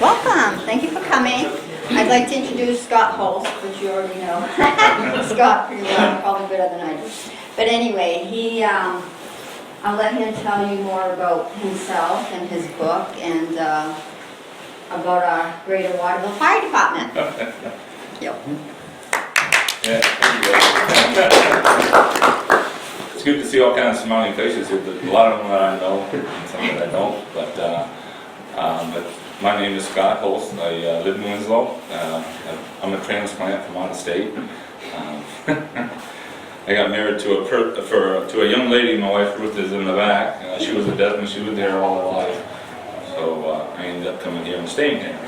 Welcome. Thank you for coming. I'd like to introduce Scott Holst, which you already know. Scott pretty well, probably better than I do. But anyway, I'll let him tell you more about himself and his book and about our Greater Waterville Fire Department. Yep. Yeah, it's good to see all kinds of smiling faces here. A lot of them that I know, and some that I don't. But my name is Scott Holst. I live in Winslow. I'm a transplant from out of state. I got married to a young lady. My wife Ruth is in the back. She was a Desmond. She lived here all her life. So I ended up coming here and staying here.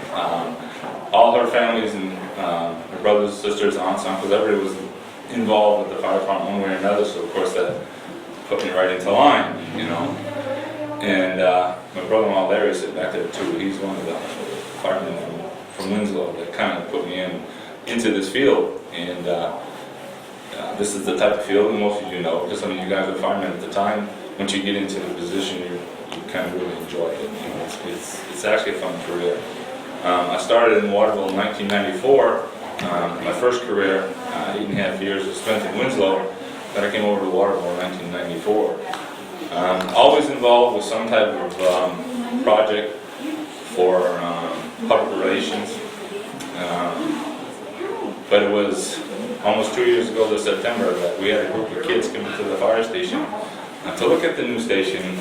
All her families and her brothers, sisters, aunts, uncles, everybody was involved with the fire department one way or another. So of course that put me right into line, you know. And my brother-in-law Larry is sitting back there too. He's one of the firemen from Winslow that kind of put me into this field. And this is the type of field, and most of you know, because some of you guys are firemen at the time. Once you get into the position, you kind of really enjoy it. You know, it's actually a fun career. I started in Waterville in 1994. My first career, 8.5 years, was spent in Winslow. Then I came over to Waterville in 1994. Always involved with some type of project for public relations. But it was almost 2 years ago this September that we had a group of kids come to the fire station to look at the new station,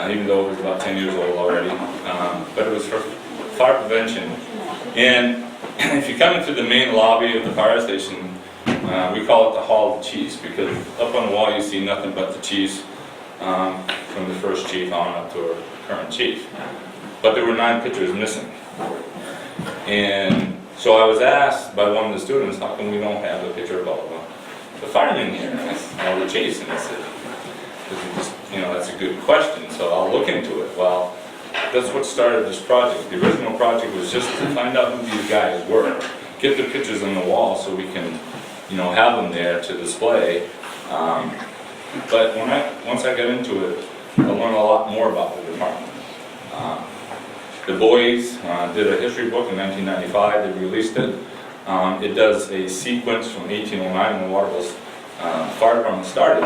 even though it was about 10 years old already. But it was for fire prevention. And if you come into the main lobby of the fire station, we call it the Hall of Chiefs, because up on the wall you see nothing but the chiefs, from the first chief on up to our current chief. But there were 9 pictures missing. And so I was asked by one of the students, how come we don't have a picture of all the firemen here, all the chiefs? And I said, that's a good question, so I'll look into it. Well, that's what started this project. The original project was just to find out who these guys were, get the pictures on the wall so we can, have them there to display. But once I got into it, I learned a lot more about the department. The boys did a history book in 1995. They released it. It does a sequence from 1809 when Waterville's fire department started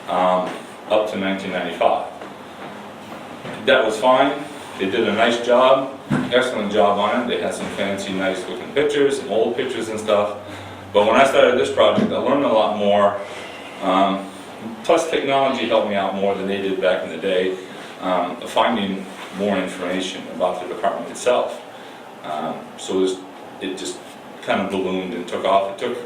up to 1995. That was fine. They did a nice job, excellent job on it. They had some fancy, nice looking pictures, some old pictures and stuff. But when I started this project, I learned a lot more. Plus technology helped me out more than they did back in the day, finding more information about the department itself. So it just kind of ballooned and took off. It took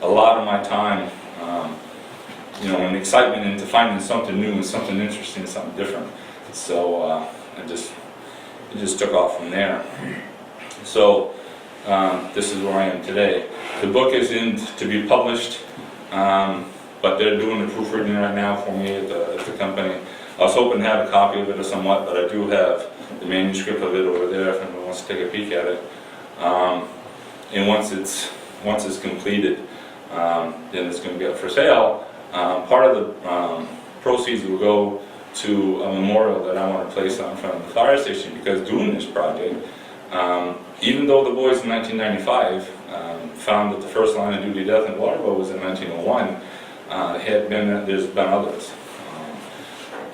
a lot of my time, and excitement into finding something new and something interesting, something different. So it just took off from there. So this is where I am today. The book is in to be published, but they're doing the proofreading right now for me at the company. I was hoping to have a copy of it or somewhat, but I do have the manuscript of it over there if anyone wants to take a peek at it. And once it's completed, then it's going to be up for sale. Part of the proceeds will go to a memorial that I want to place on front of the fire station, because doing this project, even though the boys in 1995 found that the first line of duty death in Waterville was in 1901, there's been others.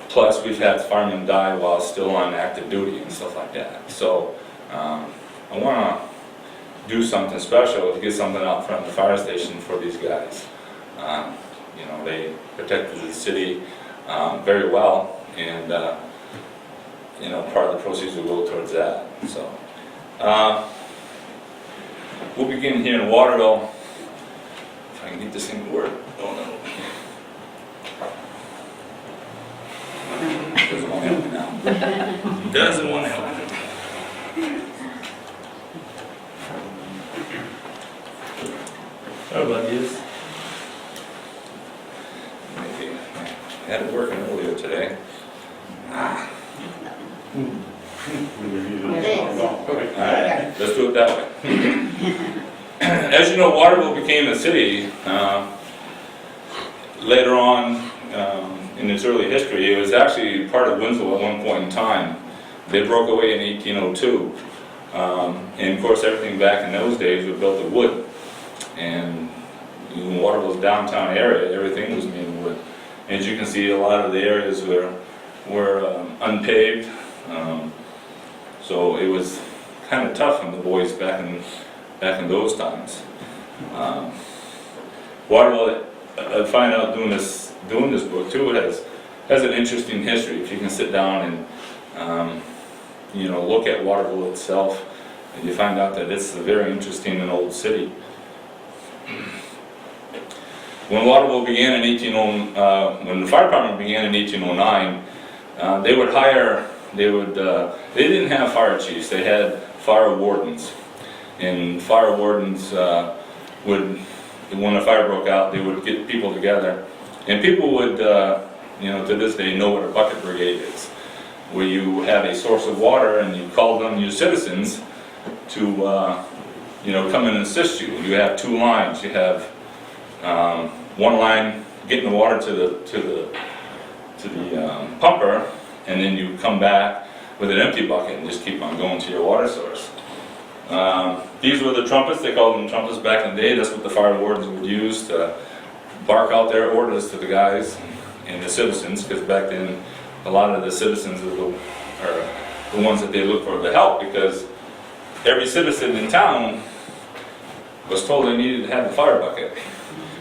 Plus, we've had firemen die while still on active duty and stuff like that. So, I want to do something special to get something out front of the fire station for these guys. They protected the city very well, and part of the proceeds will go towards that. So, we'll begin here in Waterville. If I can get this thing to work. Oh no. Doesn't want to help me now. Doesn't want to help me. Sorry about this. Maybe I had it working earlier today. Alright, let's do it that way. As you know, Waterville became a city later on in its early history. It was actually part of Winslow at one point in time. They broke away in 1802. And of course, everything back in those days was built of wood. And in Waterville's downtown area, everything was made of wood. As you can see, a lot of the areas were unpaved. So it was kind of tough on the boys back in those times. Waterville, I find out doing this book too, it has an interesting history. If you can sit down and look at Waterville itself, and you find out that it's a very interesting and old city. When Waterville began in when the fire department began in 1809, they didn't have fire chiefs, they had fire wardens. And fire wardens when a fire broke out, they would get people together. And people would, to this day, know what a bucket brigade is, where you have a source of water and you call on your citizens to, come and assist you. You have two lines. You have one line getting the water to the pumper, and then you come back with an empty bucket and just keep on going to your water source. These were the trumpets. They called them trumpets back in the day. That's what the fire wardens would use to bark out their orders to the guys and the citizens, because back then a lot of the citizens are the ones that they look for the help, because every citizen in town was told they needed to have a fire bucket.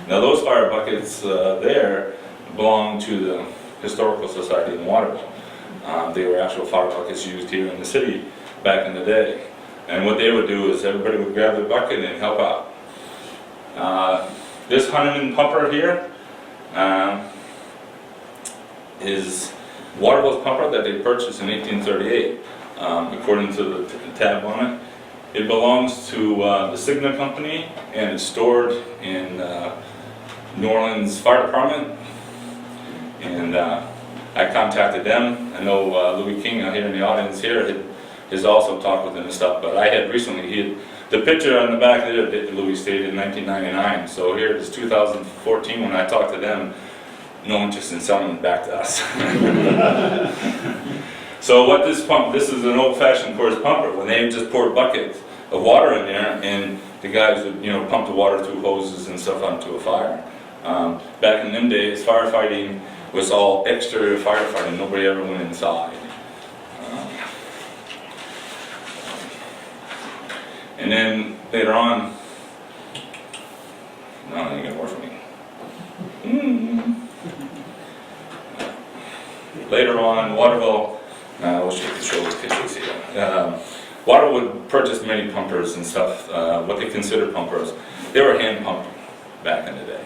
Now those fire buckets there belong to the Historical Society in Waterville. They were actual fire buckets used here in the city back in the day. And what they would do is everybody would grab their bucket and help out. This Hunterman pumper here is Waterville's pumper that they purchased in 1838. According to the tab on it, it belongs to the Cigna Company, and it's stored in New Orleans Fire Department. And I contacted them. I know Louis King out here in the audience here has also talked with them and stuff, but I had recently, the picture on the back there that Louis stated in 1999, so here it is 2014 when I talked to them, no interest in selling it back to us. So what this is an old-fashioned, of course, pumper. When they just pour buckets of water in there, and the guys would, pump the water through hoses and stuff onto a fire. Back in them days, firefighting was all exterior firefighting. Nobody ever went inside. And then later on, no, it ain't gonna work for me. Later on, Waterville, we'll show the pictures here. Waterville would purchase many pumpers and stuff, what they consider pumpers. They were hand pumped back in the day.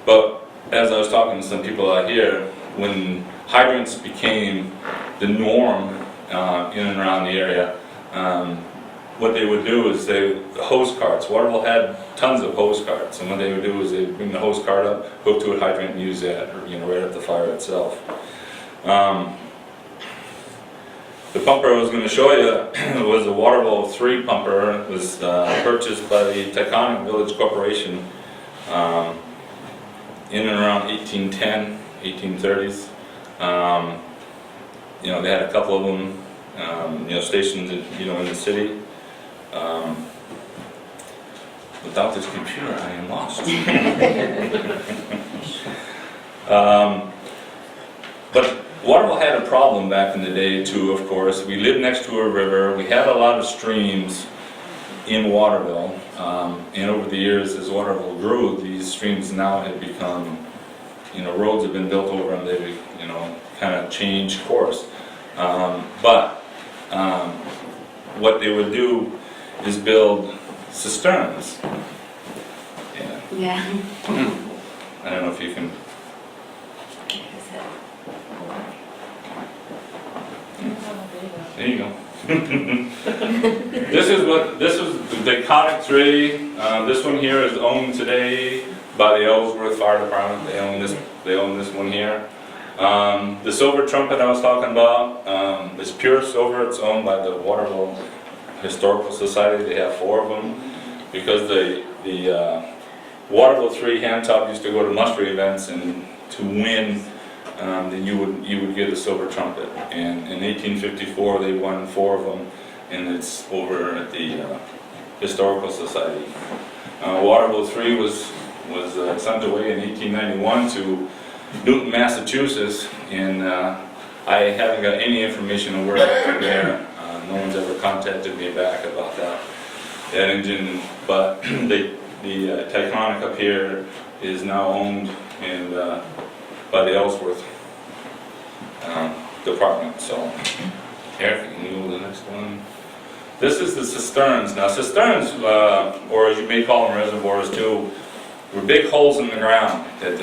But as I was talking to some people out here, when hydrants became the norm in and around the area, what they would do is the hose carts. Waterville had tons of hose carts, and what they would do is they'd bring the hose cart up, hook to a hydrant, and use that, right at the fire itself. The pumper I was going to show you was a Waterville 3 pumper. It was purchased by the Taconic Village Corporation in and around 1810, 1830s. They had a couple of them, stationed, in the city. Without this computer, I am lost. But Waterville had a problem back in the day too, of course. We lived next to a river. We had a lot of streams in Waterville. And over the years, as Waterville grew, these streams now have become, roads have been built over them. They've, kind of changed course. But what they would do is build cisterns. Yeah. I don't know if you can. There you go. This is the Iconic 3. This one here is owned today by the Ellsworth Fire Department. They own this one here. The silver trumpet I was talking about is pure silver. It's owned by the Waterville Historical Society. They have 4 of them because the Waterville 3 hand top used to go to muster events, and to win then you would get a silver trumpet. And in 1854 they won 4 of them, and it's over at the Historical Society. Waterville 3 was sent away in 1891 to Newton, Massachusetts, and I haven't got any information on where it's from there. No one's ever contacted me back about that engine, but the Titanic up here is now owned and by the Ellsworth department. So, Eric, can you go to the next one? This is the cisterns. Now, cisterns, or as you may call them, reservoirs too, were big holes in the ground that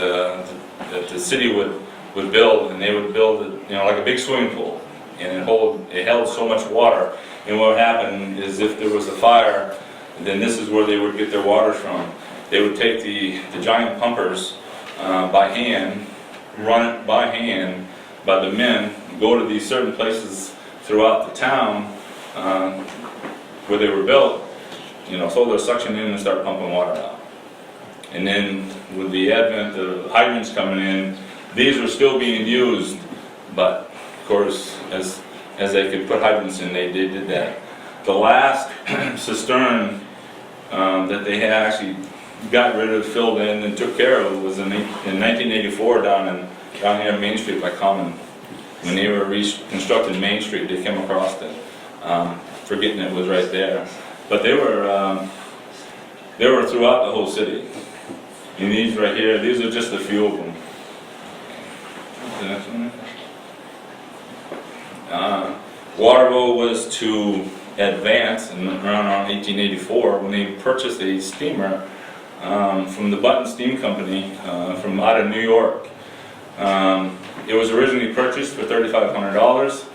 the city would build, and they would build it, like a big swimming pool, and it held so much water. And what would happen is, if there was a fire, then this is where they would get their water from. They would take the giant pumpers by hand, run it by hand by the men, go to these certain places throughout the town where they were built, throw their suction in and start pumping water out. And then with the advent of hydrants coming in, these were still being used, but of course, as they could put hydrants in, they did that. The last cistern that they had actually got rid of, filled in, and took care of was in 1984 down here Main Street by Common. When they were reconstructing Main Street, they came across it, forgetting it was right there. But they were throughout the whole city. And these right here, these are just a few of them. The next one. Waterville was to advance around 1884 when they purchased a steamer from the Button Steam Company from out of New York. It was originally purchased for $3,500,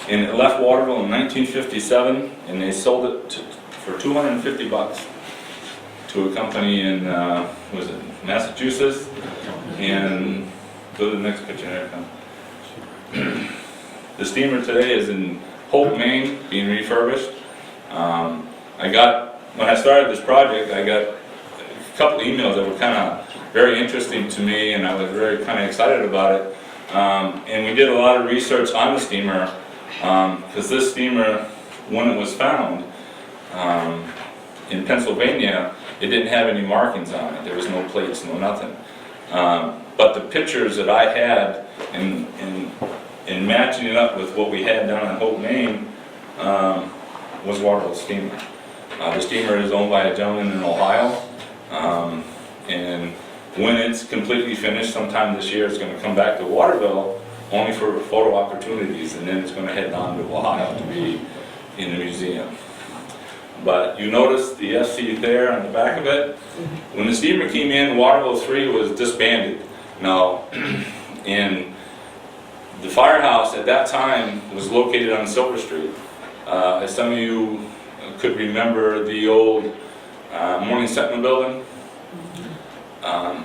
and it left Waterville in 1957, and they sold it for $250 to a company in Massachusetts. And go to the next picture there. The steamer today is in Holt, Maine, being refurbished. When I started this project, I got a couple emails that were kind of very interesting to me, and I was very kind of excited about it. And we did a lot of research on the steamer, because this steamer, when it was found in Pennsylvania, it didn't have any markings on it. There was no plates, no nothing. But the pictures that I had, in matching it up with what we had down in Hope, Maine, was Waterville steamer. The steamer is owned by a gentleman in Ohio, and when it's completely finished sometime this year, it's going to come back to Waterville only for photo opportunities, and then it's going to head on to Ohio to be in the museum. But you notice the FC there on the back of it. When the steamer came in, Waterville 3 was disbanded. Now, and the firehouse at that time was located on Silver Street. As some of you could remember the old Morning Sentinel building,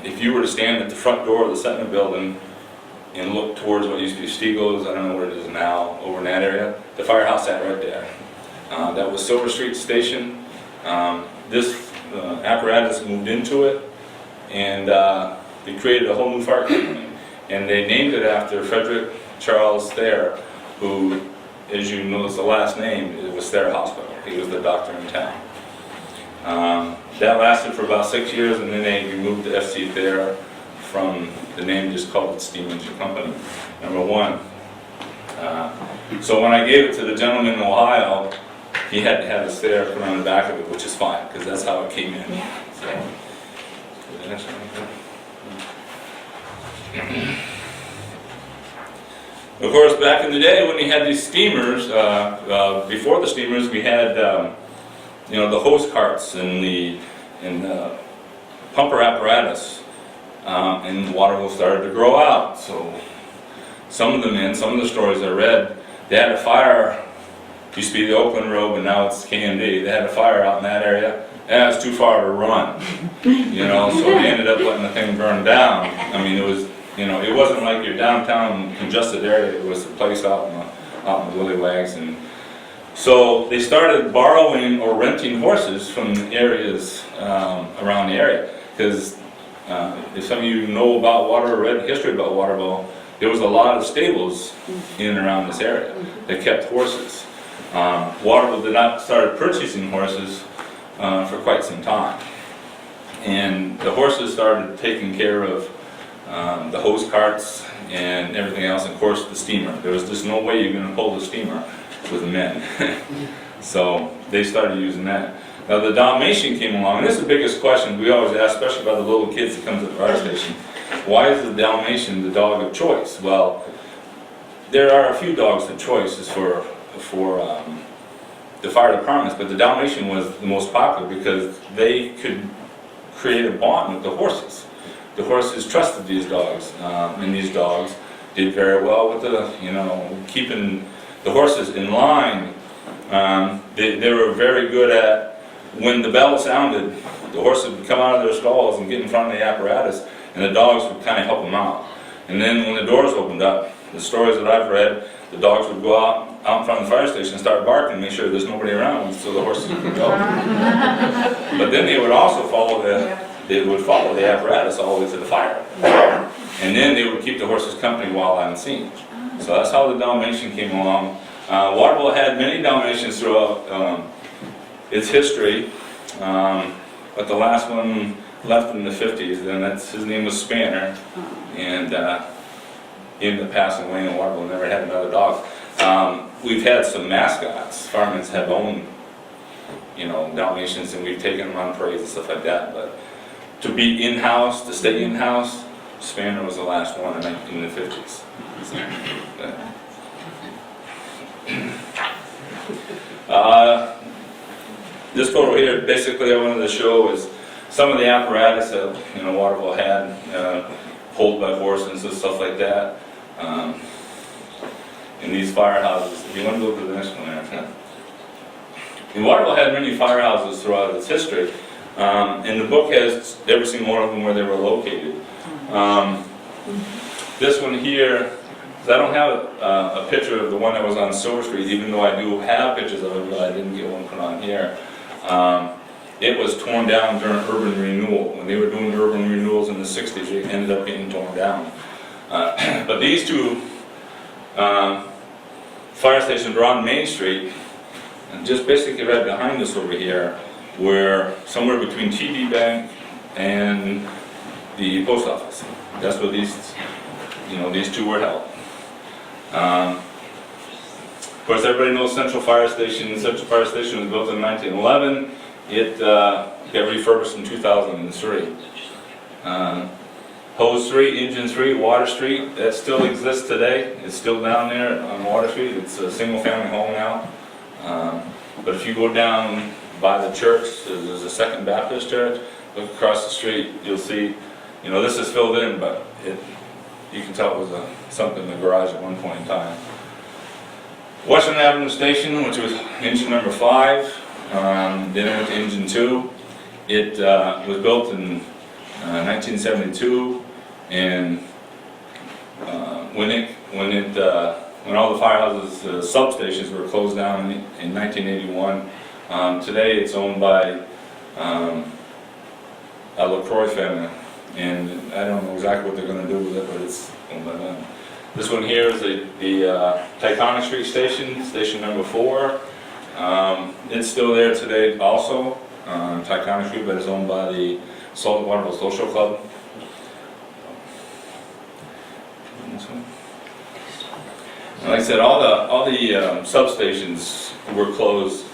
if you were to stand at the front door of the Sentinel building and look towards what used to be Stiegel's, I don't know where it is now, over in that area, the firehouse sat right there. That was Silver Street Station. This apparatus moved into it, and they created a whole new fire company. And they named it after Frederick Charles Thayer, who, as you notice the last name, it was Thayer Hospital. He was the doctor in town. That lasted for about 6 years, and then they removed the FC Thayer from the name, just called it Steam Engine Company, #1. So when I gave it to the gentleman in Ohio, he had to have a Thayer put on the back of it, which is fine, because that's how it came in. So, the next one. Of course, back in the day when we had these steamers, before the steamers, we had the hose carts and the pumper apparatus, and Waterville started to grow out. So some of the stories I read, they had a fire. Used to be the Oakland Road, but now it's KMD. They had a fire out in that area, and it was too far to run. So they ended up letting the thing burn down. I mean, it was. It wasn't like your downtown congested area. It was the place out in the Willywags, and so they started borrowing or renting horses from areas around the area. Because if some of you know about read history about Waterville, there was a lot of stables in and around this area that kept horses. Waterville did not start purchasing horses for quite some time. And the horses started taking care of the hose carts and everything else, and of course the steamer. There was just no way you're going to pull the steamer with men. So they started using that. Now the Dalmatian came along, and this is the biggest question we always ask, especially about the little kids that come to the fire station. Why is the Dalmatian the dog of choice? Well, there are a few dogs of choices for the fire departments, but the Dalmatian was the most popular because they could create a bond with the horses. The horses trusted these dogs, and these dogs did very well with keeping the horses in line. They were very good at, when the bell sounded, the horses would come out of their stalls and get in front of the apparatus, and the dogs would kind of help them out. And then when the doors opened up, the stories that I've read, the dogs would go out in front of the fire station and start barking, make sure there's nobody around so the horses would go. But then they would also follow the apparatus all the way to the fire. And then they would keep the horses company while on scene. So that's how the Dalmatian came along. Waterville had many Dalmatians throughout its history, but the last one left in the 50s, and his name was Spanner, and he ended up passing away in Waterville, never had another dog. We've had some mascots. Firemen have owned, Dalmatians, and we've taken them on parades and stuff like that, but to be in-house, to stay in-house, Spanner was the last one in the 50s. This photo here, basically I wanted to show is some of the apparatus that Waterville had, pulled by horses and stuff like that. In these firehouses, if you want to go to the next one there. And Waterville had many firehouses throughout its history, and the book has every single one of them where they were located. This one here, I don't have a picture of the one that was on Silver Street, even though I do have pictures of it, but I didn't get one put on here. It was torn down during urban renewal. When they were doing urban renewals in the 60s, it ended up getting torn down. But these two fire stations were on Main Street, and just basically right behind us over here, were somewhere between TD Bank and the post office. That's where these two were held. Of course, everybody knows Central Fire Station. Central Fire Station was built in 1911. It got refurbished in 2003. Hose 3, Engine 3, Water Street, that still exists today. It's still down there on Water Street. It's a single-family home now. But if you go down by the church, there's a Second Baptist Church. Look across the street, you'll see, this is filled in, but you can tell it was something in the garage at one point in time. Western Avenue Station, which was engine number 5, then it went to engine 2. It was built in 1972, and when all the firehouses, substations were closed down in 1981. Today it's owned by a LaCroix family, and I don't know exactly what they're going to do with it, but it's owned by them. This one here is the Taconic Street Station, station number 4. It's still there today also, Taconic Street, but it's owned by the Waterville Social Club. And like I said, all the substations were closed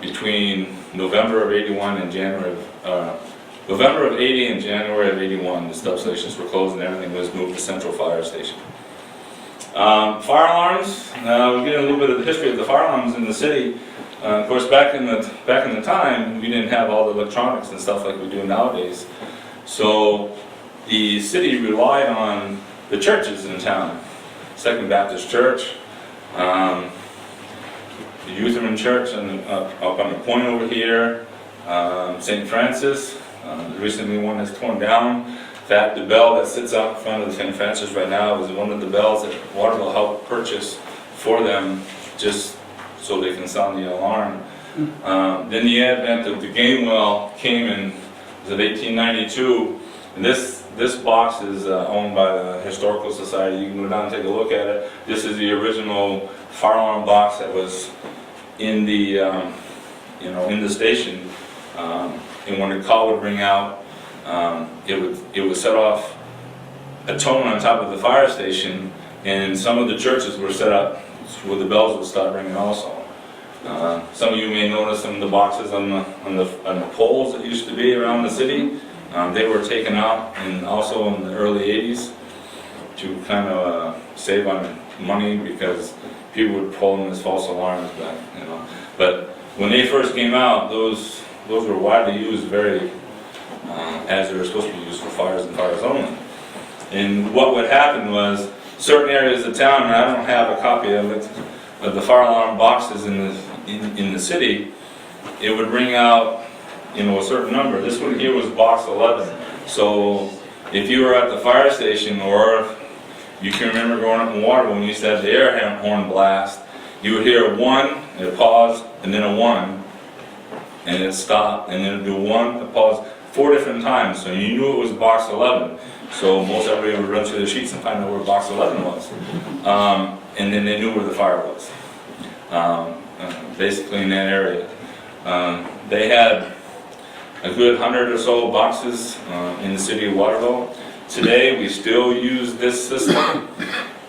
between November of 81 and January of November of 80 and January of 81. The substations were closed and everything was moved to Central Fire Station. Fire alarms. Now we get a little bit of the history of the fire alarms in the city. Of course, back in the time, we didn't have all the electronics and stuff like we do nowadays. So the city relied on the churches in town. Second Baptist Church, the Lutheran Church up on the point over here, St. Francis. Recently one is torn down. In fact, the bell that sits out in front of the St. Francis right now is one of the bells that Waterville helped purchase for them, just so they can sound the alarm. Then the advent of the game well came in 1892, and this this box is owned by the Historical Society. You can go down and take a look at it. This is the original fire alarm box that was in the, in the station. And when the call would ring out, it would set off a tone on top of the fire station, and some of the churches were set up where the bells would start ringing also. Some of you may notice some of the boxes on the poles that used to be around the city. They were taken out, and also in the early 80s to kind of save on money, because people would pull them as false alarms back, But when they first came out, those were widely used, very as they were supposed to be used for fires and fires only. And what would happen was, certain areas of town, and I don't have a copy of it, of the fire alarm boxes in the city, it would ring out, a certain number. This one here was box 11. So if you were at the fire station, or you can remember growing up in Waterville when you used to have the air horn blast, you would hear a 1, and a pause, and then a 1, and it stopped, and then it'd do 1, a pause, 4 different times. So you knew it was box 11. So most everybody would run through the sheets and find out where box 11 was. And then they knew where the fire was, basically in that area. They had a good 100 or so boxes in the city of Waterville. Today we still use this system,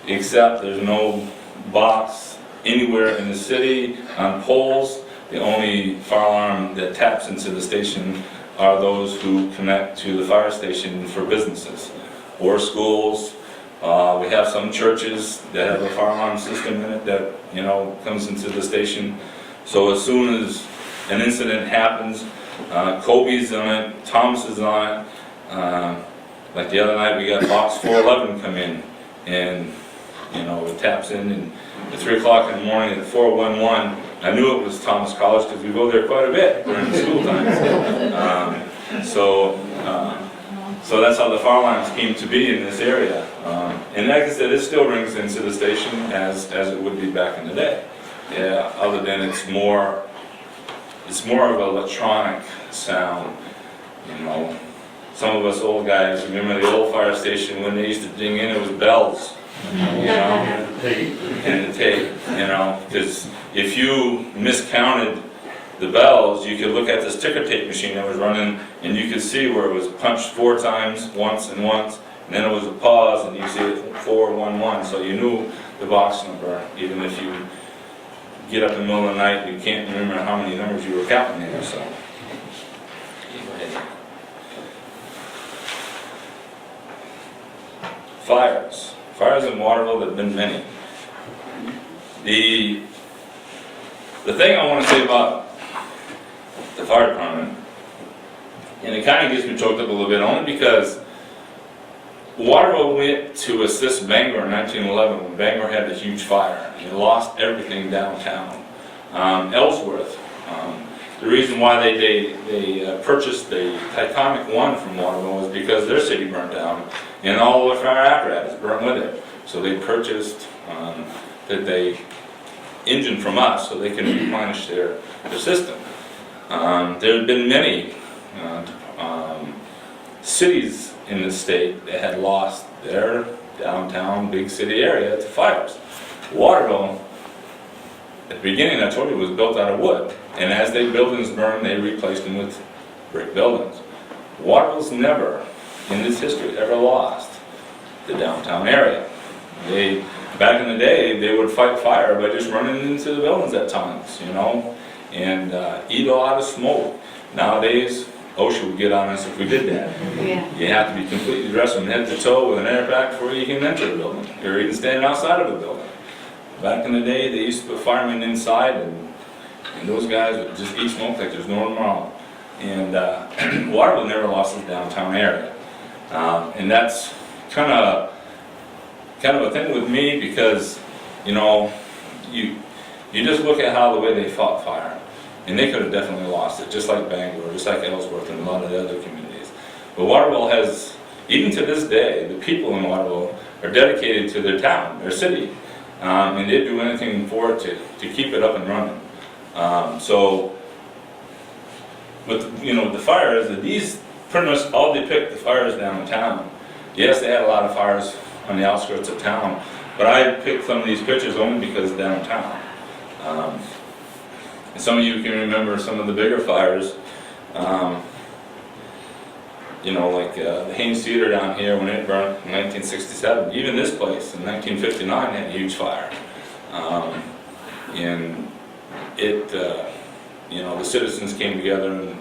except there's no box anywhere in the city on poles. The only fire alarm that taps into the station are those who connect to the fire station for businesses or schools. We have some churches that have a fire alarm system in it that, comes into the station. So as soon as an incident happens, Kobe's on it, Thomas is on it. Like the other night, we got box 411 come in, and it taps in, and at 3 o'clock in the morning at 411, I knew it was Thomas College because we go there quite a bit during the school times. So that's how the fire alarms came to be in this area. And like I said, it still rings into the station as it would be back in the day. Yeah, other than it's more of an electronic sound. Some of us old guys remember the old fire station when they used to ding in, it was bells. And the tape, because if you miscounted the bells, you could look at this ticker tape machine that was running, and you could see where it was punched 4 times, once, and then it was a pause, and you see it 411, so you knew the box number, even if you get up in the middle of the night, you can't remember how many numbers you were counting there, so. Fires in Waterville, there have been many. The thing I want to say about the fire department, and it kind of gets me choked up a little bit, only because Waterville went to assist Bangor in 1911 when Bangor had a huge fire, and it lost everything downtown. Ellsworth, the reason why they purchased the Titanic 1 from Waterville was because their city burnt down, and all the fire apparatus burnt with it. So they purchased the engine from us so they can replenish their system. There have been many cities in the state that had lost their downtown big city area to fires. Waterville, at the beginning, I told you, was built out of wood, and as their buildings burned, they replaced them with brick buildings. Waterville's never, in its history, ever lost the downtown area. Back in the day, they would fight fire by just running into the buildings at times, and eat a lot of smoke. Nowadays, OSHA would get on us if we did that. Yeah. You have to be completely dressed from head to toe with an air pack before you can enter the building, or even standing outside of the building. Back in the day, they used to put firemen inside, and those guys would just eat smoke like there's no tomorrow. And Waterville never lost its downtown area. And that's kind of a thing with me, because, you just look at how the way they fought fire, and they could have definitely lost it, just like Bangor, just like Ellsworth, and a lot of the other communities. But Waterville has, even to this day, the people in Waterville are dedicated to their town, their city, and they'd do anything for it to keep it up and running. But the fires, these pretty much all depict the fires downtown. Yes, they had a lot of fires on the outskirts of town, but I picked some of these pictures only because it's downtown. And some of you can remember some of the bigger fires. You know, like the Haynes Theater down here when it burned in 1967. Even this place in 1959 had a huge fire. And it, you know, the citizens came together and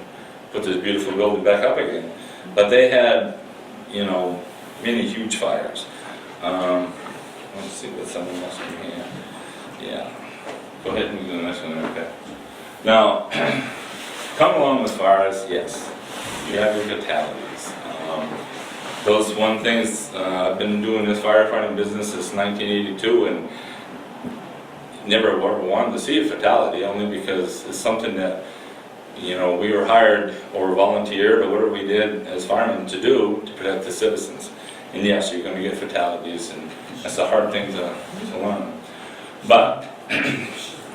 put this beautiful building back up again. But they had, you know, many huge fires. Let's see what someone else in here. Yeah. Go ahead and do the next one, okay. Now, come along with fires, yes. You have your fatalities. Those one things, I've been doing this firefighting business since 1982 and never wanted to see a fatality, only because it's something that, you know, we were hired or volunteered or whatever we did as firemen to do to protect the citizens. And yes, you're going to get fatalities, and that's a hard thing to learn. But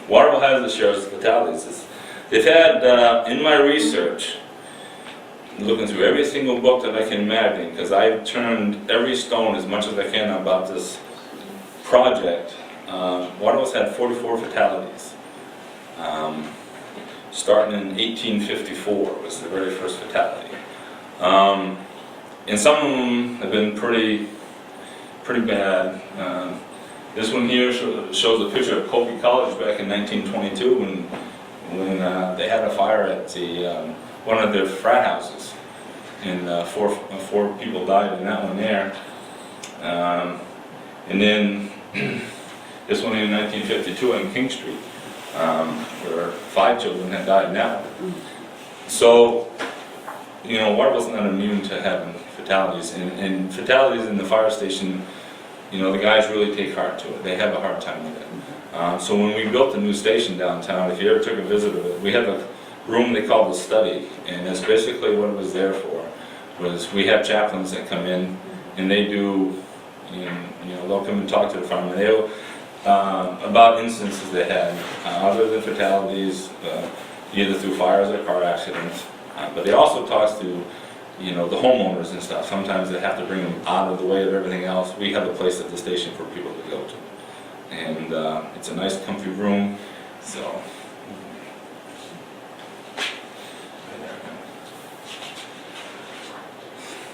Waterville has its shares of fatalities. They've had, in my research, looking through every single book that I can imagine, because I've turned every stone as much as I can about this project. Waterville's had 44 fatalities. Starting in 1854 was the very first fatality. And some of them have been pretty bad. This one here shows a picture of Colby College back in 1922 when they had a fire at the one of their frat houses, and four people died in that one there. And then this one in 1952 on King Street, where 5 children had died in that one. So, you know, Waterville's not immune to having fatalities, and fatalities in the fire station, you know, the guys really take heart to it. They have a hard time with it. So when we built the new station downtown, if you ever took a visit of it, we have a room they call the study, and that's basically what it was there for. Was we have chaplains that come in, and they do, you know, they'll come and talk to the firemen. They'll about instances they had, other than fatalities, either through fires or car accidents. But they also talk to, you know, the homeowners and stuff. Sometimes they have to bring them out of the way of everything else. We have a place at the station for people to go to, and it's a nice, comfy room. So.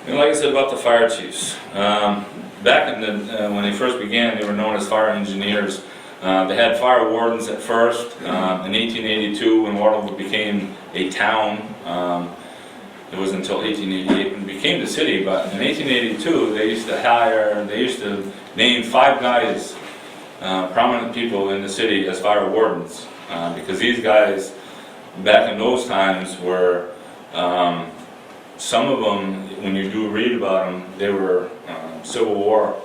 And like I said about the fire chiefs, back in the, when they first began, they were known as fire engineers. They had fire wardens at first. In 1882, when Waterville became a town, it was until 1888 when it became the city, but in 1882 they used to name 5 guys, prominent people in the city as fire wardens, because these guys, back in those times, were, some of them, when you do read about them, they were Civil War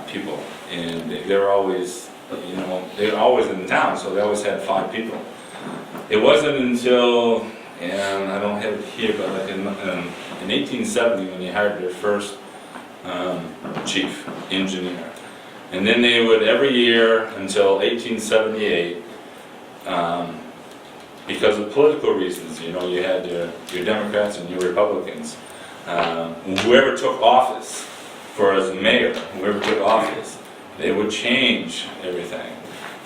people, and they were always, you know, they were always in the town, so they always had 5 people. It wasn't until, and I don't have it here, but like in 1870 when they hired their first chief engineer, and then they would every year until 1878. Because of political reasons, you know, you had your Democrats and your Republicans. Whoever took office, for as mayor, whoever took office, they would change everything,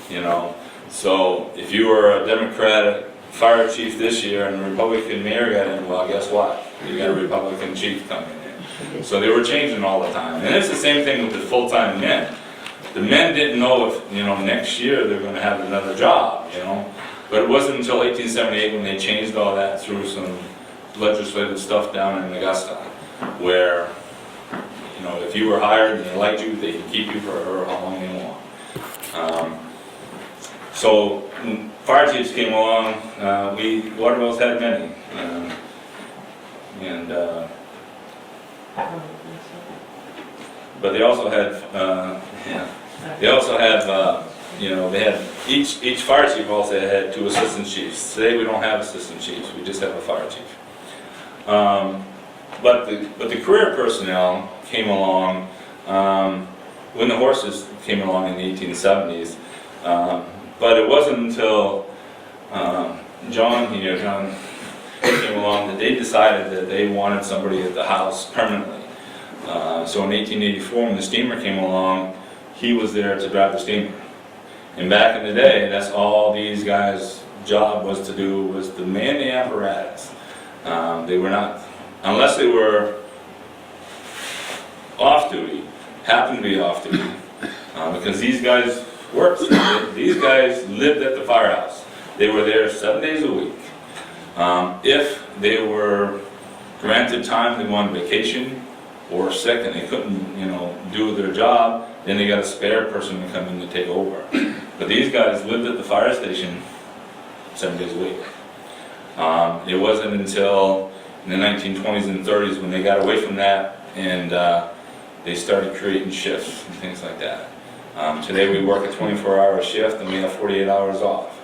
you know. So if you were a Democratic fire chief this year and a Republican mayor got in, well, guess what? You got a Republican chief coming in. So they were changing all the time. And it's the same thing with the full-time men. The men didn't know if, you know, next year they're going to have another job, you know. But it wasn't until 1878 when they changed all that through some legislative stuff down in Augusta, where, you know, if you were hired and they liked you, they could keep you for how long they want. So when fire chiefs came along, Waterville's had many, but they also had, you know, they had each fire chief also had 2 assistant chiefs. Today we don't have assistant chiefs; we just have a fire chief. But the career personnel came along when the horses came along in the 1870s. But it wasn't until John came along that they decided that they wanted somebody at the house permanently. So in 1884, when the steamer came along, he was there to drive the steamer. And back in the day, that's all these guys' job was to do, was to man the apparatus. They were not, unless they were off duty, happened to be off duty, because these guys worked. These guys lived at the firehouse. They were there 7 days a week. If they were granted time to go on vacation or sick and they couldn't, do their job, then they got a spare person to come in to take over. But these guys lived at the fire station 7 days a week. It wasn't until in the 1920s and 30s when they got away from that and they started creating shifts and things like that. Today we work a 24-hour shift and we have 48 hours off.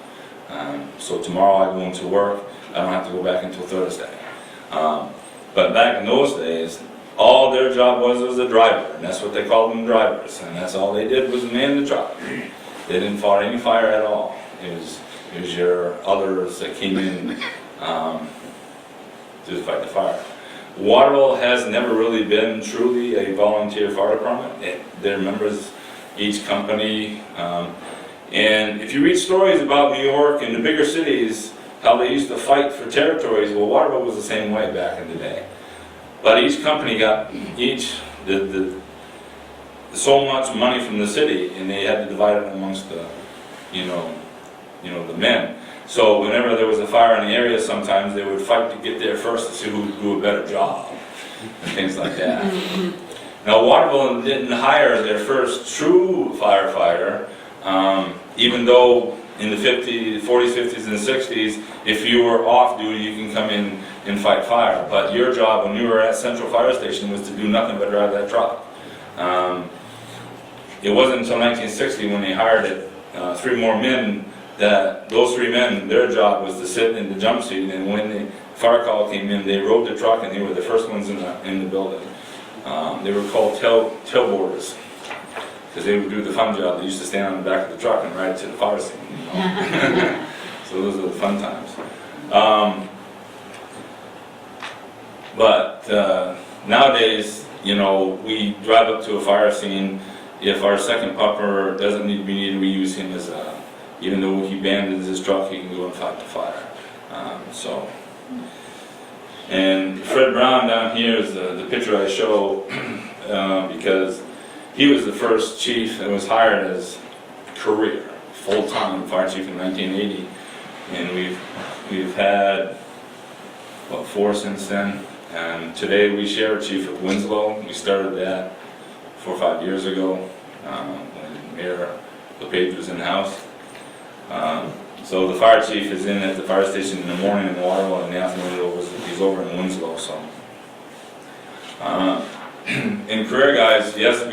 So tomorrow I go into work, I don't have to go back until Thursday. But back in those days, all their job was a driver, and that's what they called them, drivers, and that's all they did was man the truck. They didn't fight any fire at all. It was your others that came in to fight the fire. Waterville has never really been truly a volunteer fire department. They're members, each company, and if you read stories about New York and the bigger cities, how they used to fight for territories, well, Waterville was the same way back in the day. But each company got so much money from the city, and they had to divide it amongst the, the men. So whenever there was a fire in the area, sometimes they would fight to get there first to see who would do a better job, and things like that. Now Waterville didn't hire their first true firefighter, even though in the 40s, 50s, and 60s, if you were off duty, you can come in and fight fire. But your job when you were at Central Fire Station was to do nothing but drive that truck. It wasn't until 1960 when they hired 3 more men that those 3 men, their job was to sit in the jump seat, and when the fire call came in, they rode the truck and they were the first ones in the building. They were called tailboarders, because they would do the fun job. They used to stand on the back of the truck and ride it to the fire scene. So those are the fun times. But nowadays, we drive up to a fire scene. If our second pupper doesn't need to be needed, we use him as even though he abandons his truck, he can go and fight the fire. And Fred Brown down here is the picture I show because he was the first chief that was hired as career, full-time fire chief in 1980, and we've had 4 since then. And today we share a chief at Winslow. We started that 4 or 5 years ago when Mayor LePage was in the house. So the fire chief is in at the fire station in the morning in Waterville, and in the afternoon he's over in Winslow. So, in career guys, yes,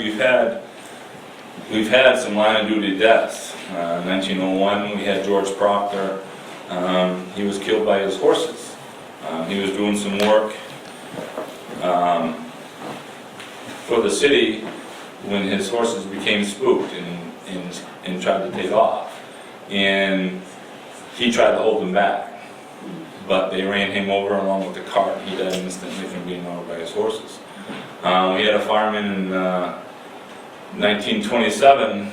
we've had some line of duty deaths. 1901, we had George Proctor. He was killed by his horses. He was doing some work for the city when his horses became spooked and tried to take off. And he tried to hold them back, but they ran him over along with the cart. He died instantly from being run over by his horses. We had a fireman in 1927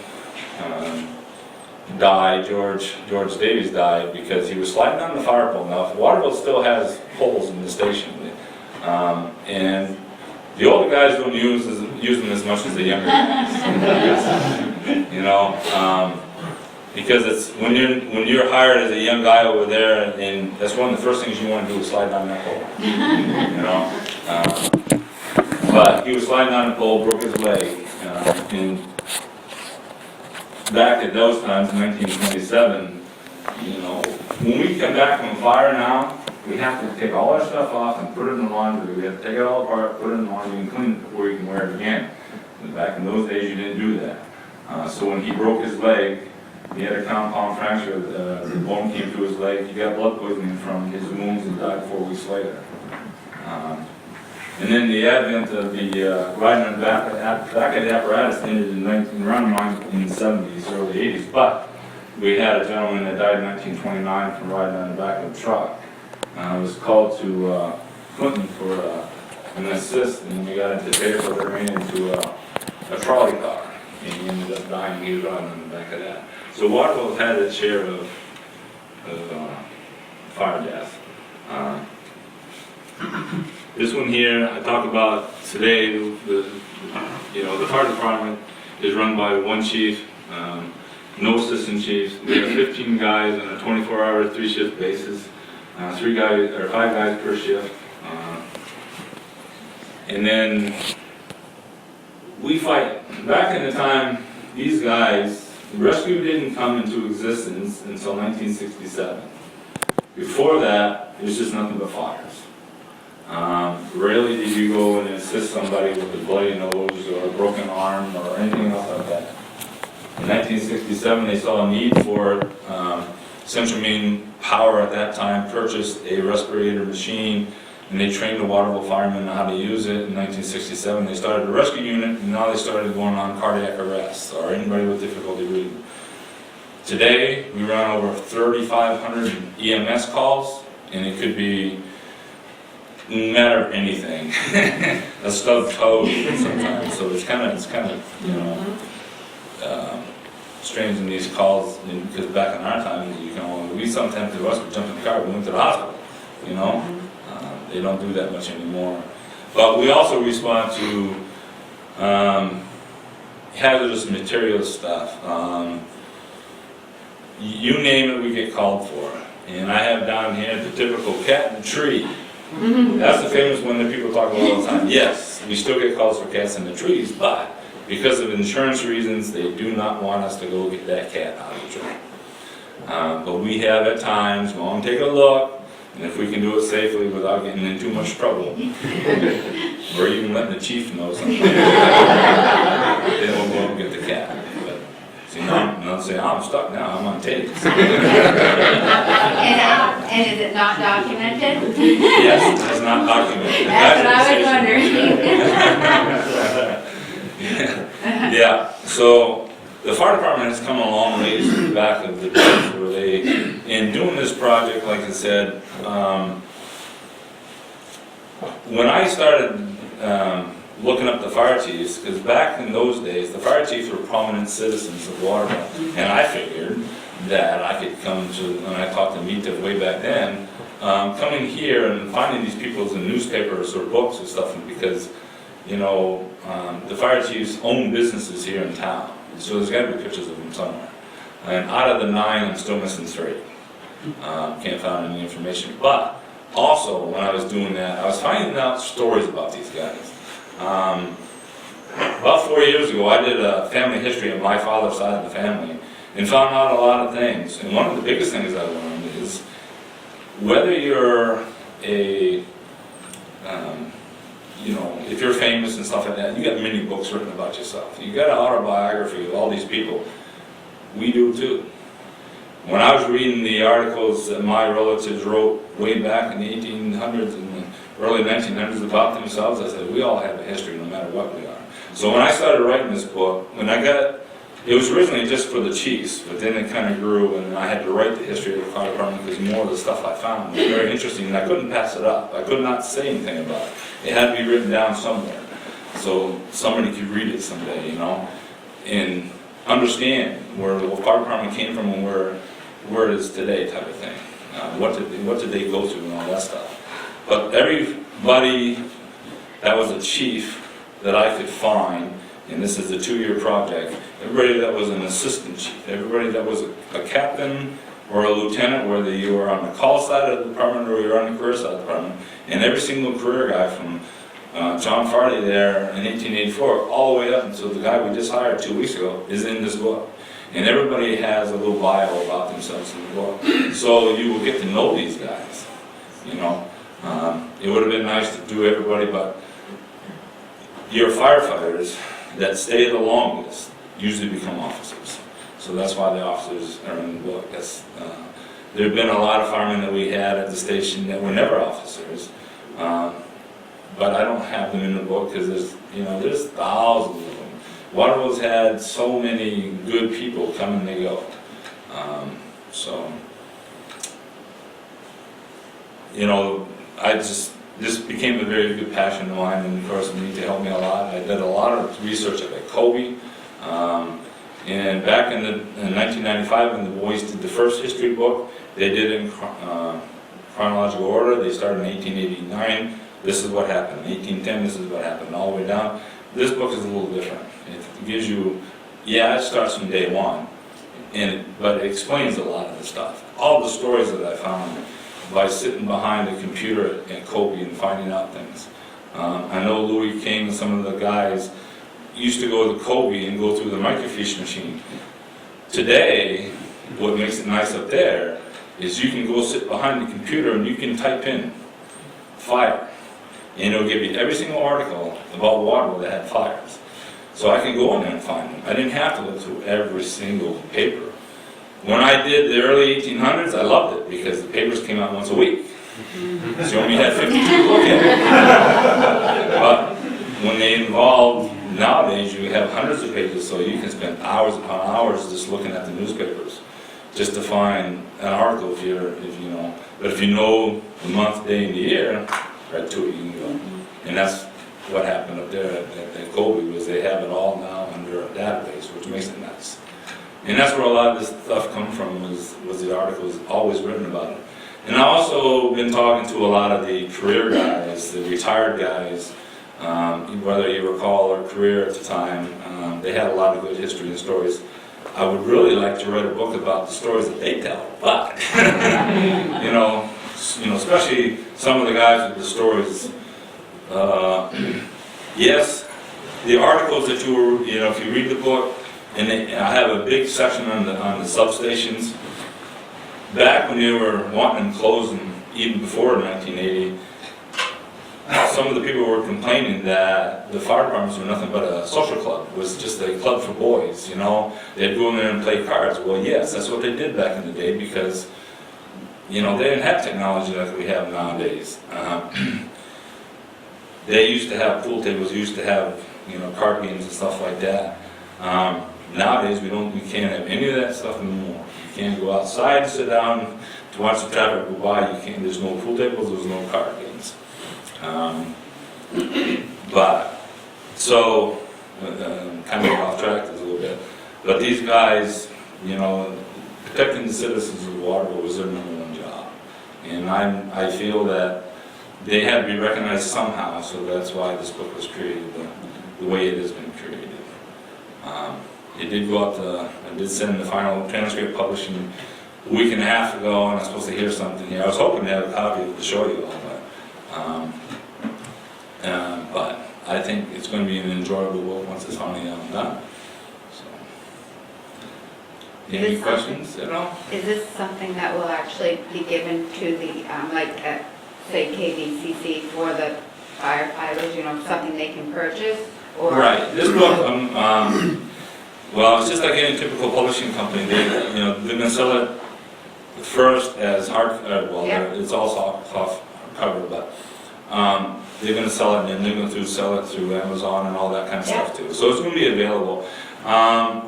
die. George Davies died because he was sliding on the fire pole. Now, Waterville still has poles in the station, and the older guys don't use them as much as the younger guys. Because it's when you're hired as a young guy over there, and that's one of the first things you want to do is slide down that pole. But he was sliding down the pole, broke his leg, and back at those times in 1927, when we come back from a fire now, we have to take all our stuff off and put it in the laundry. We have to take it all apart, put it in the laundry, and clean it before you can wear it again. And back in those days, you didn't do that. So when he broke his leg, he had a compound fracture. The bone came through his leg. He got blood poisoning from his wounds and died 4 weeks later. And then the advent of the riding on the back of the apparatus ended in the 70s, early 80s. But we had a gentleman that died in 1929 from riding on the back of a truck. Was called to Clinton for an assist, and we got into paper that ran into a trolley car, and he ended up dying. He was riding on the back of that. So Waterville had its share of fire death. This one here, I talked about today. The fire department is run by one chief, no assistant chiefs. We have 15 guys on a 24-hour, 3-shift basis. 5 guys per shift. And then we fight. Back in the time, these guys, rescue didn't come into existence until 1967. Before that, it was just nothing but fires. Rarely did you go and assist somebody with a bloody nose or a broken arm or anything else like that. In 1967, they saw a need for it. Central Maine Power at that time purchased a respirator machine, and they trained the Waterville firemen on how to use it. In 1967, they started a rescue unit, and now they started going on cardiac arrest or anybody with difficulty breathing. Today, we run over 3,500 EMS calls, and it could be no matter anything. A stubbed toe sometimes, so it's kind of strange in these calls, because back in our time, we sometimes do us, we jumped in the car, we went to the hospital, they don't do that much anymore. But we also respond to hazardous material stuff. You name it, we get called for. And I have down here the typical cat in the tree. That's the famous one that people talk about all the time. Yes, we still get calls for cats in the trees, but because of insurance reasons, they do not want us to go get that cat out of the tree. But we have at times go and take a look, and if we can do it safely without getting in too much trouble, or even letting the chief know something, then we'll go and get the cat. But see, now they'll say, I'm stuck now, I'm on tape. And is it not documented? Yes, it's not documented. That's what I was wondering. Yeah, so the fire department has come a long ways from the back of the days where they, in doing this project, like I said, when I started looking up the fire chiefs, because back in those days, the fire chiefs were prominent citizens of Waterville, and I figured that I could come to, when I talked to Mita way back then, coming here and finding these people in newspapers or books and stuff, because the fire chiefs own businesses here in town, so there's got to be pictures of them somewhere. And out of the 9, I'm still missing 3. Can't find any information. But also, when I was doing that, I was finding out stories about these guys. About 4 years ago, I did a family history of my father's side of the family and found out a lot of things. And one of the biggest things I learned is whether you're if you're famous and stuff like that, you got many books written about yourself. You got an autobiography of all these people. We do too. When I was reading the articles that my relatives wrote way back in the 1800s and the early 1900s about themselves, I said, we all have a history no matter what we are. So when I started writing this book, it was originally just for the chiefs, but then it kind of grew, and I had to write the history of the fire department because more of the stuff I found was very interesting, and I couldn't pass it up. I could not say anything about it. It had to be written down somewhere, so somebody could read it someday, and understand where the fire department came from and where it is today, type of thing. What did they go through and all that stuff. But everybody that was a chief that I could find, and this is a 2-year project, everybody that was an assistant chief, everybody that was a captain or a lieutenant, whether you were on the call side of the department or you were on the career side of the department, and every single career guy from John Farley there in 1884 all the way up until the guy we just hired 2 weeks ago is in this book. And everybody has a little bio about themselves in the book. So you will get to know these guys, It would have been nice to do everybody, but your firefighters that stay the longest usually become officers. So that's why the officers are in the book. There have been a lot of firemen that we had at the station that were never officers, but I don't have them in the book because there's thousands of them. Waterville's had so many good people come and they go. this became a very good passion of mine, and of course, Need to help me a lot. I did a lot of research about Kobe. And back in 1995, when the boys did the first history book, they did it in chronological order. They started in 1889. This is what happened. In 1810, this is what happened, all the way down. This book is a little different. It gives you, yeah, it starts from day one, but it explains a lot of the stuff. All the stories that I found by sitting behind a computer at Kobe and finding out things. I know Louis King and some of the guys used to go to Kobe and go through the microfiche machine. Today, what makes it nice up there is you can go sit behind the computer and you can type in fire, and it'll give you every single article about Waterville that had fires. So I can go in there and find them. I didn't have to look through every single paper. When I did the early 1800s, I loved it because the papers came out once a week. So you only had 52 to look at. But when they involved, nowadays you have hundreds of pages, so you can spend hours upon hours just looking at the newspapers just to find an article if you know. But if you know the month, day, and the year, right to it you can go. And that's what happened up there at Kobe, was they have it all now under a database, which makes it nice. And that's where a lot of this stuff come from, was the articles always written about it. And I've also been talking to a lot of the career guys, the retired guys, whether you recall their career at the time. They had a lot of good history and stories. I would really like to write a book about the stories that they tell, but you know, especially some of the guys with the stories. Yes, the articles that if you read the book, and I have a big section on the substations. Back when they were wanting them closed, and even before 1980, some of the people were complaining that the fire departments were nothing but a social club. It was just a club for boys, They'd go in there and play cards. Well, yes, that's what they did back in the day, because, they didn't have technology like we have nowadays. They used to have pool tables, used to have, card games and stuff like that. Nowadays, we can't have any of that stuff anymore. You can't go outside and sit down to watch the traffic go by. You can't. There's no pool tables. There's no card games. Kind of off track a little bit. But these guys, protecting the citizens of Waterville was their #1 job, and I feel that they had to be recognized somehow. So that's why this book was created the way it has been created. It did go up I did send the final transcript publishing a week and a half ago, and I'm supposed to hear something here. I was hoping to have a copy to show you all, but I think it's going to be an enjoyable book once it's finally done. So, any questions at all? Is this something that will actually be given to the, say KVCC for the firefighters, something they can purchase? Or? Right. This book, well, it's just like any typical publishing company. They're going to sell it first as hard, it's all soft cover, but they're going to sell it, and then they're going to sell it through Amazon and all that kind of stuff too. So it's going to be available.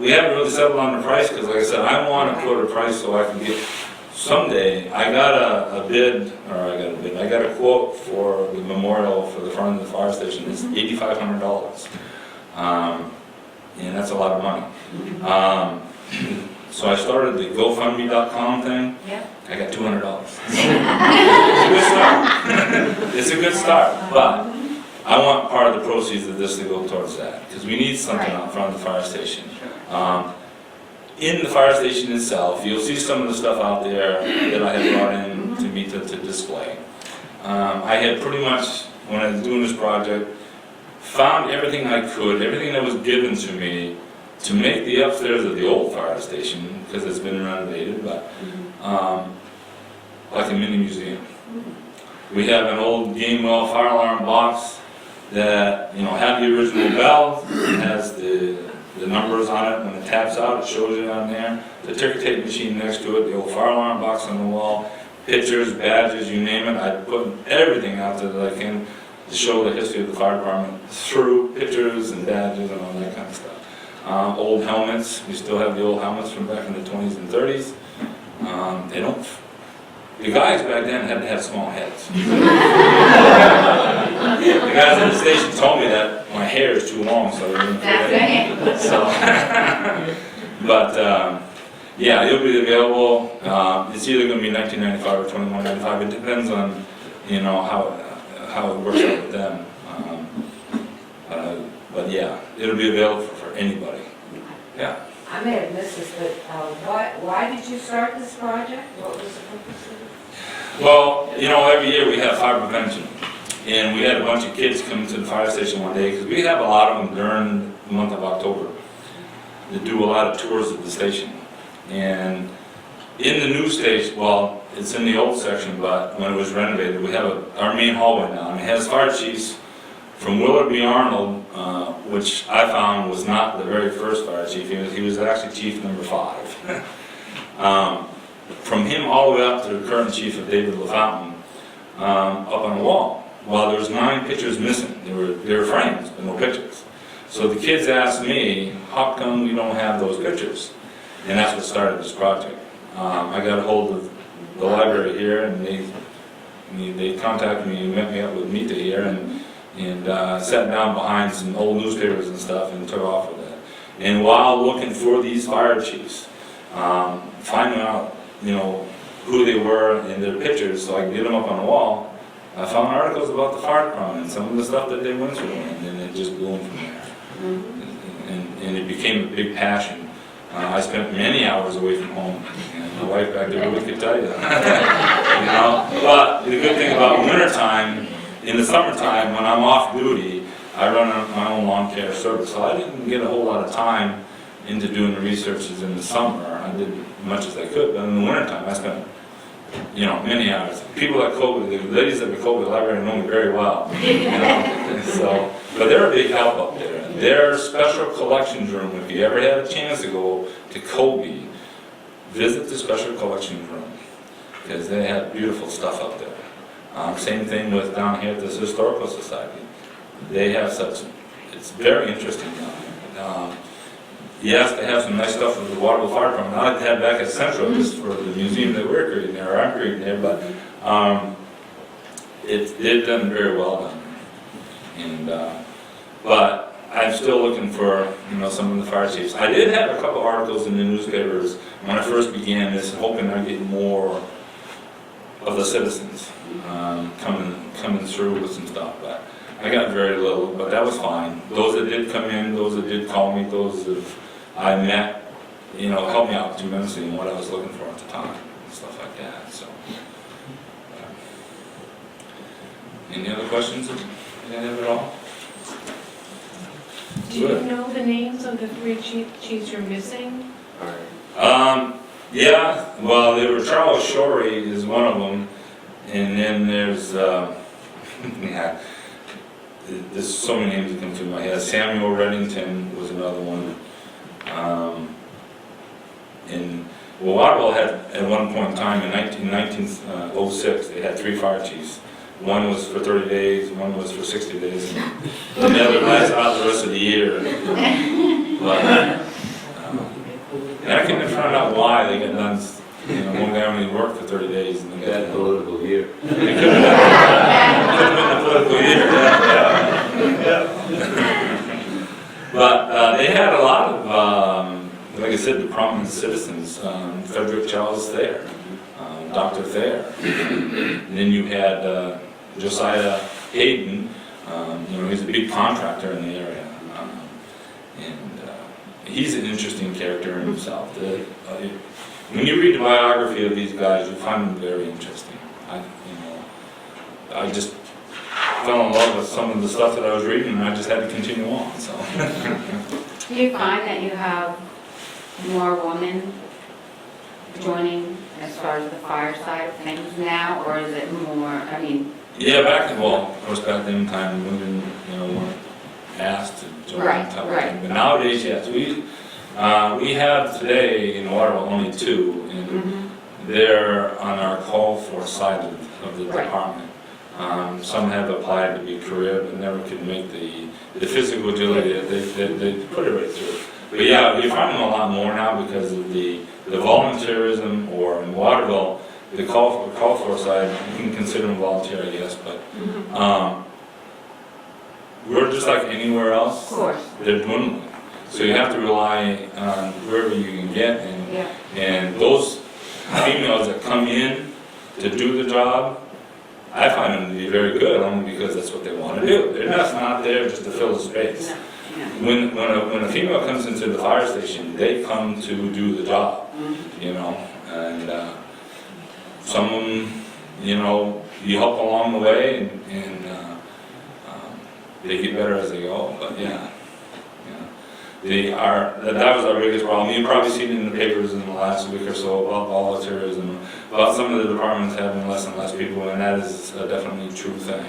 We haven't really settled on the price because, like I said, I want to quote a price so I can get. Someday, I got a quote for the memorial for the front of the fire station. It's $8,500. And that's a lot of money. So I started the GoFundMe.com thing. Yeah. I got $200. It's a good start. It's a good start, but I want part of the proceeds of this to go towards that, because we need something out front of the fire station. In the fire station itself, you'll see some of the stuff out there that I have brought in to me to display. I had pretty much, when I was doing this project, found everything I could, everything that was given to me to make the upstairs of the old fire station, because it's been renovated, but like a mini museum. We have an old Gamewell fire alarm box that had the original bell, it has the numbers on it. When it taps out, it shows it on there. The ticker tape machine next to it, the old fire alarm box on the wall, pictures, badges, you name it. I put everything out there that I can to show the history of the fire department through pictures and badges and all that kind of stuff. Old helmets, we still have the old helmets from back in the 20s and 30s. The guys back then had to have small heads. The guys at the station told me that my hair is too long, so I didn't fit in. That's So, but yeah, it'll be available. It's either going to be 1995 or 2195. It depends on, you know, how it works out with them. But yeah, it'll be available for anybody. Yeah. I may have missed this, but why did you start this project? What was the purpose of it? Well, you know, every year we have fire prevention, and we had a bunch of kids come to the fire station one day, because we have a lot of them during the month of October. They do a lot of tours of the station. And in the new station, well, it's in the old section, but when it was renovated, we have our main hallway now, and it has fire chiefs from Willoughby Arnold, which I found was not the very first fire chief. He was actually chief number 5. From him all the way up to the current chief of David LaFountain, up on the wall. Well, there was 9 pictures missing. They were frames, but no pictures. So the kids asked me, how come we don't have those pictures? And that's what started this project. I got a hold of the library here, and they contacted me and met me up with Mita here, and sat down behind some old newspapers and stuff and took off with it. And while looking for these fire chiefs, finding out, you know, who they were and their pictures so I could get them up on the wall, I found articles about the fire department and some of the stuff that they went through, and then it just bloomed from there. And it became a big passion. I spent many hours away from home, and my wife back there really could tell you. You know? But the good thing about wintertime, in the summertime, when I'm off duty, I run my own lawn care service, so I didn't get a whole lot of time into doing the researches in the summer. I did as much as I could, but in the wintertime, I spent, you know, many hours. People at Colby, the ladies at the Colby Library know me very well, you know, so, but they're a big help up there. Their special collections room, if you ever had a chance to go to Colby, visit the special collections room, because they have beautiful stuff up there. Same thing with down here at this Historical Society. They have it's very interesting down here. Yes, they have some nice stuff with the Waterville Fire Department. I like to have back at Central just for the museum that we're creating there, or I'm creating there, but they've done very well down there. And, but I'm still looking for, you know, some of the fire chiefs. I did have a couple articles in the newspapers when I first began this, hoping I'd get more of the citizens coming through with some stuff, but I got very little, but that was fine. Those that did come in, those that did call me, those that I met, you know, helped me out tremendously in what I was looking for at the time, and stuff like that, so. Any other questions? Did I have it all? Do you know the names of the 3 chiefs you're missing? Or? Yeah, well, they were Charles Shorey is one of them, and then there's, yeah, there's so many names that come to my head. Samuel Reddington was another one. And well, Waterville had, at one point in time, in 1906, they had 3 fire chiefs. One was for 30 days, one was for 60 days, and the other lasted out the rest of the year. But, and I couldn't find out why they got done. You know, one guy only worked for 30 days. And they got political year. It could have been the political year. But they had a lot of, like I said, the prominent citizens. Frederick Charles Thayer, Dr. Thayer. And then you had Josiah Hayden. You know, he's a big contractor in the area. He's an interesting character in himself. When you read the biography of these guys, you find them very interesting. I just fell in love with some of the stuff that I was reading, and I just had to continue on. So. Do you find that you have more women joining as far as the fire side of things now, or is it more? I mean. Yeah, of course, back then, time women, you know, weren't asked to join. Right. But nowadays, yes, we have today in Waterville only 2, and they're on our call for side of the department. Some have applied to be career, but never could make the physical agility that they put it right through. But yeah, you're finding a lot more now because of the volunteerism, or in Waterville, the call for side, you can consider them volunteer, I guess, but, we're just like anywhere else. Of course, They're dwindling. So you have to rely on whoever you can get, yeah. and those females that come in to do the job, I find them to be very good, only because that's what they want to do. They're just not there just to fill a space. No, no. When a female comes into the fire station, they come to do the job, you know, and someone, you know, you help along the way, and they get better as they go, but yeah. That was our biggest problem. You've probably seen it in the papers in the last week or so about volunteerism, about some of the departments having less and less people, and that is a definitely true thing.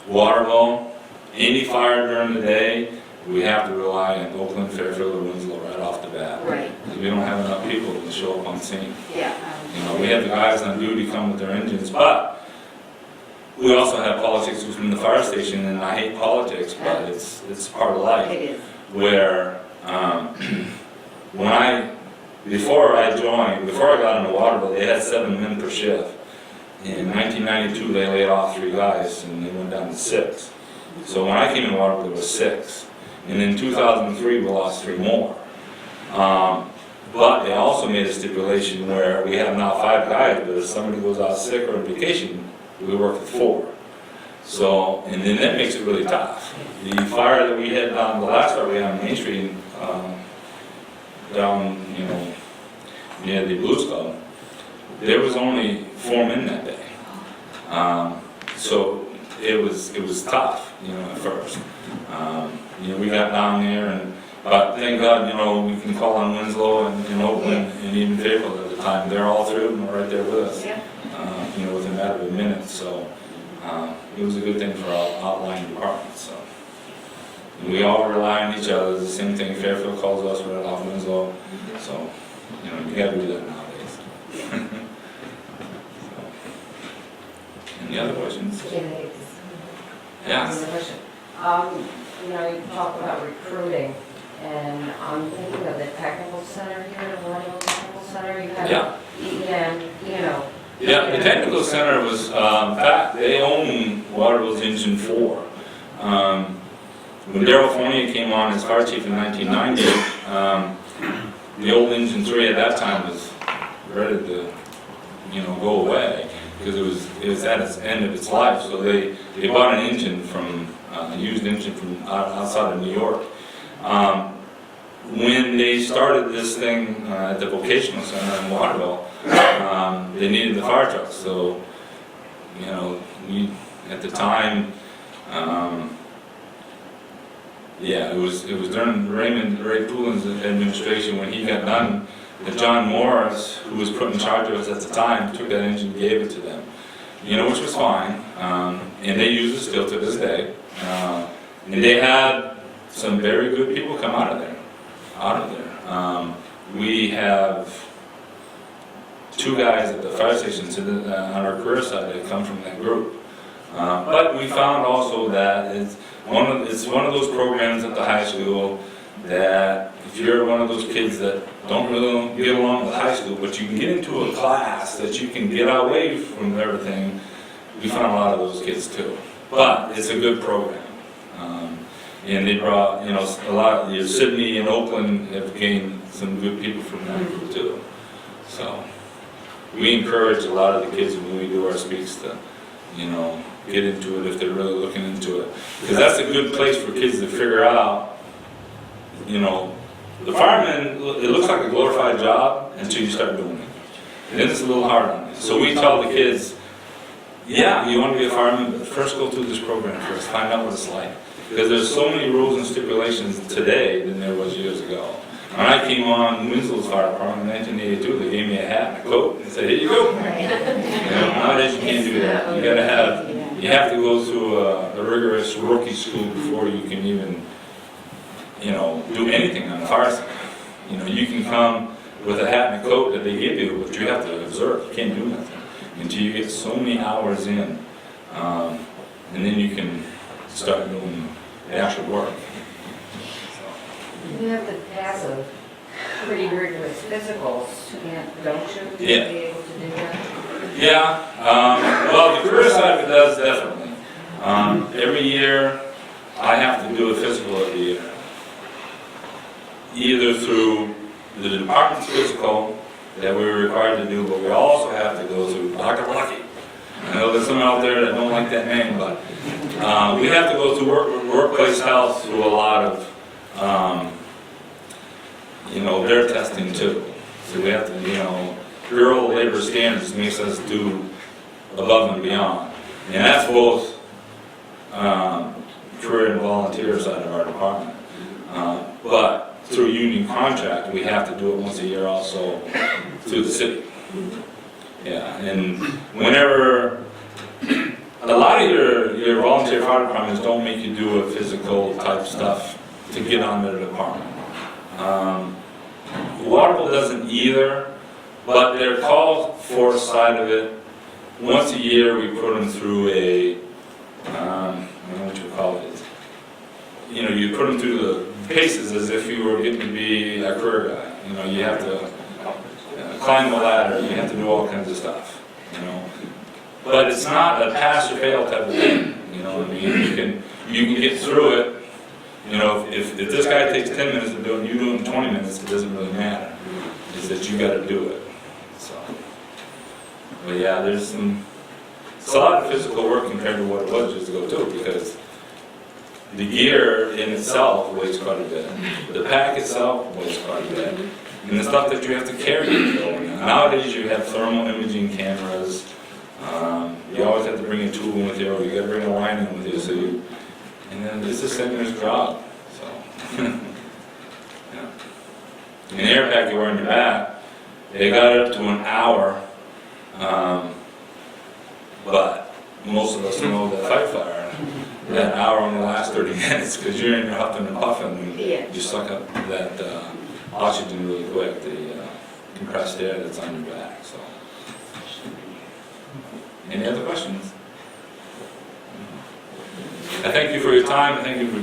Waterville, any fire during the day, we have to rely on Oakland, Fairfield, or Winslow right off the bat. Right, We don't have enough people to show up on scene. yeah. You know, we have the guys on duty come with their engines, but we also have politics within the fire station, and I hate politics, but it's part of life. It is. Where before I got into Waterville, they had 7 men per shift. In 1992, they laid off 3 guys, and they went down to 6. So when I came in Waterville, there was 6. And in 2003, we lost 3 more. But they also made a stipulation where we have now 5 guys, but if somebody goes out sick or on vacation, we work with 4. So, and then that makes it really tough. The fire that we had down, the last fire we had on Main Street, down, you know, near the Blues Club, there was only 4 men that day. So it was tough, you know, at first. You know, we got down there, but thank God, you know, we can call on Winslow and Oakland and even Fairfield at the time. They're all through and right there with us. Yeah. You know, within a matter of minutes. So it was a good thing for our outlying departments. So and we all rely on each other. The same thing. Fairfield calls us, we're off Winslow. So you know, you got to do that nowadays. So, any other questions? Yeah. You know, you talk about recruiting, and I'm thinking of the technical center here, the Waterville Technical Center. You have, Yeah. and you know. Yeah, the technical center was, in fact, they own Waterville's Engine 4. When Darrell Fournier came on as fire chief in 1990, the old Engine 3 at that time was ready to, you know, go away because it was at its end of its life. So they bought an engine from a used engine from outside of New York. When they started this thing at the vocational center in Waterville, they needed the fire trucks. So, you know, at the time, yeah, it was during Ray Poulin's administration when he got done. That John Morris, who was put in charge of us at the time, took that engine and gave it to them. You know, which was fine, and they use it still to this day. And they had some very good people come out of there. We have 2 guys at the fire station on our career side that come from that group. But we found also that it's one of those programs at the high school that if you're one of those kids that don't really get along with high school, but you can get into a class that you can get away from everything, we found a lot of those kids too. But it's a good program. And they brought, you know, a lot, Sydney and Oakland have gained some good people from that group too. So we encourage a lot of the kids when we do our speaks to, you know, get into it if they're really looking into it. Because that's a good place for kids to figure out, you know, the fireman, it looks like a glorified job until you start doing it. And then it's a little hard on you. So we tell the kids, yeah, you want to be a fireman, but first go through this program first, find out what it's like. Because there's so many rules and stipulations today than there was years ago. When I came on Winslow's fire department in 1982, they gave me a hat and a coat and said, here you go. You know, nowadays you can't do that. You have to go through a rigorous rookie school before you can even, you know, do anything on the fire side. You know, you can come with a hat and a coat that they give you, but you have to observe. You can't do nothing until you get so many hours in, and then you can start doing the actual work. You have the passive pretty rigorous physicals, don't you? To Yeah. be able to do that? Yeah, well, the career side of it does definitely. Every year, I have to do a physical every year. Either through the department's physical that we're required to do, but we also have to go through Dr. Lucky. I know there's someone out there that don't like that name, but we have to go through workplace health through a lot of, their testing too. So we have to, Bureau of Labor Standards makes us do above and beyond. And that's both career and volunteer side of our department. But through union contract, we have to do it once a year also through the city. Yeah, and whenever, a lot of your volunteer fire departments don't make you do a physical type stuff to get on their department. Waterville doesn't either, but their call for side of it, once a year we put them through a, I don't know what you call it. You put them through the paces as if you were getting to be a career guy. You have to climb the ladder, you have to do all kinds of stuff, But it's not a pass or fail type of thing, what I mean? You can get through it. If this guy takes 10 minutes to do it and you do it in 20 minutes, it doesn't really matter. It's that you got to do it. So, but yeah, it's a lot of physical work compared to what it was years ago too, because the gear in itself weighs quite a bit. The pack itself weighs quite a bit. And the stuff that you have to carry. Nowadays you have thermal imaging cameras. You always have to bring a tool with you, or you got to bring a line in with you, and then it's a singer's job. So, yeah. And the air pack you wear in your back, they got it up to an hour, but most of us know that fight fire, that hour only lasts 30 minutes because you're in your huffing and puffing, and you suck up that oxygen really quick, the compressed air that's on your back. So, any other questions? I thank you for your time. I thank you for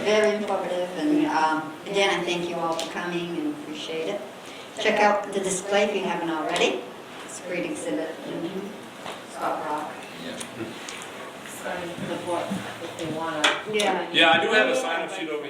Very informative, and again, I thank you all for coming and appreciate it. Check out the display if you haven't already. It's a great exhibit. Scott Rock. Sign the book if they want to. Yeah. Yeah, I do have a sign-up sheet over here.